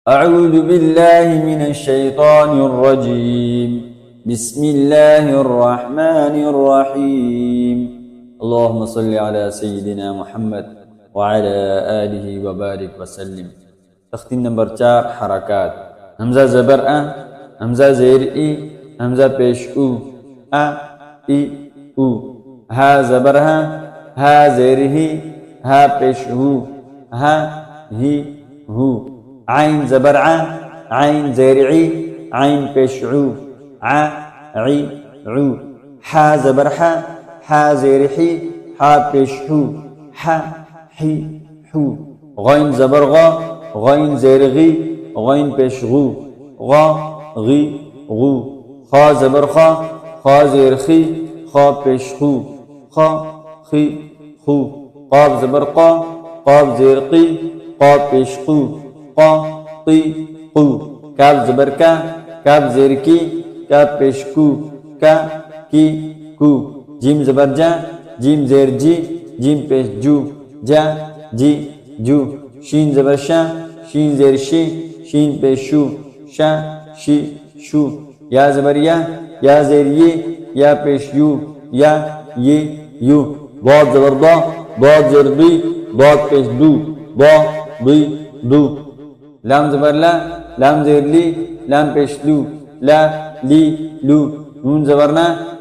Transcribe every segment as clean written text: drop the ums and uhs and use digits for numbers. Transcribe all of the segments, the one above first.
अऊज़ु बिल्लाहि मिनश शैतानिर रजीम। बिस्मिल्लाहिर रहमानिर रहीम। अल्लाहुम्मा सल्लि अला सय्यिदिना मुहम्मद व अला आलिहि व बारिक वसल्लिम। तख्ती नंबर 4 हरकत। हमजा ज़बर अ, हमजा ज़ेर ई, हमजा पेश उ, अ ई उ। हा ज़बर हा ज़ेर ही, हा पेश हु, हा ही हु। आइन ज़बर आ, आइन ज़ेर ई, आइन पेश उ, आ ई उ। हा ज़बर हा ज़ेर ही, हा पेश हु, हा ही हु। गैन ज़बर ग, गैन ज़ेर गी, गैन पेश गु, ग गी गु। खा ज़बर खा ज़ेर खी, खा पेश खु, खा खी खु। क़ाफ ज़बर क़ाफ ज़ेर क़ी, क़ा पेश क़ु, क़ा क़ी क़ु। काफ ज़बर काफ ज़ेर की, काफ पेश कु, का की कु। जीम ज़बर जीम ज़ेर जी, जीम पेश जू, जा जी जू। शीन ज़बर शीन ज़ेर शी, शीन पेश शू, शा शी शू। या ज़बर या ज़ेर ये, या पेश यू, या ये यू। ضاد ज़बर ضاد ज़ेर दी, ضاد पेश दू, दा दी दू। लाम ज़बर लाम ज़ेर ली, लाम पेश लू, ला ली लू। नून ज़बर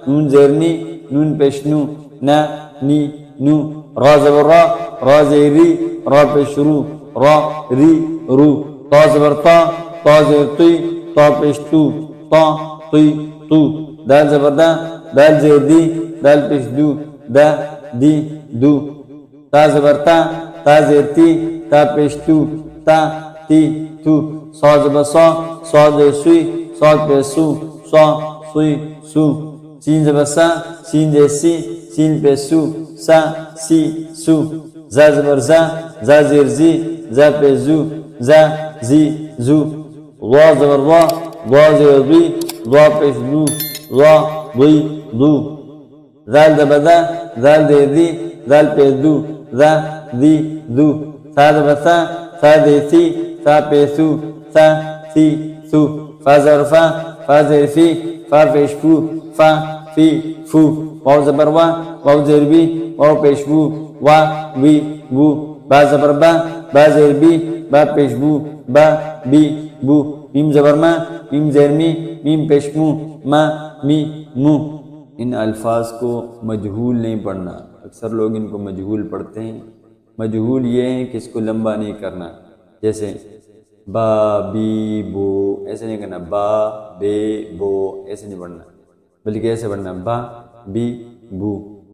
नून ज़ेर नी, नून पेश नू, ना नी नू। रा ज़बर रा ज़ेर री, रा पेश रू, रा री रू। ता ज़बर ता ज़ेर ती, ता पेश तू, ता ती तू। दाल ज़बर दाल ज़ेर दी, दाल पेश दू, दा दी दू। ता ज़बर ता ज़ेर ती, ता पेश तू, ता ती तू। सा ज़बर सा ज़ेर सुई, सा पेश सू, सा सुई सू। सीन ज़बर सीन ज़ेर सी, सीन पेश सू, सा सी सू। जा ज़बर जा ज़ेर जी, जा पेश जू, जा जी जू। वा ज़बर वा ज़ेर दी, वा पेश दू, वा दी दू। दाल ज़बर दाल ज़ेर दी, दाल पेश दू, दा दी दू। सा ज़बर सा ज़ेर सी, सा पेश सू, सा सी सू। फा ज़बर फा ज़ेर फी, फा पेश फू, फा फी फू। वाव ज़बर वाव ज़ेर बी, वाव पेश वू, वा वी वू। बा ज़बर बा ज़ेर बी, बा पेश बू, बा बी बू। मीम ज़बर मीम ज़ेर मी, मीम पेश मू, मा मी मू। इन अल्फाज को मजहूल नहीं पढ़ना। अक्सर लोग इनको मजहूल पढ़ते हैं। मजहूल ये है कि इसको लंबा नहीं करना। जैसे बा बी बो ऐसे नहीं करना, बा बे बो ऐसे नहीं पढ़ना, बल्कि ऐसे पढ़ना बा बी बू।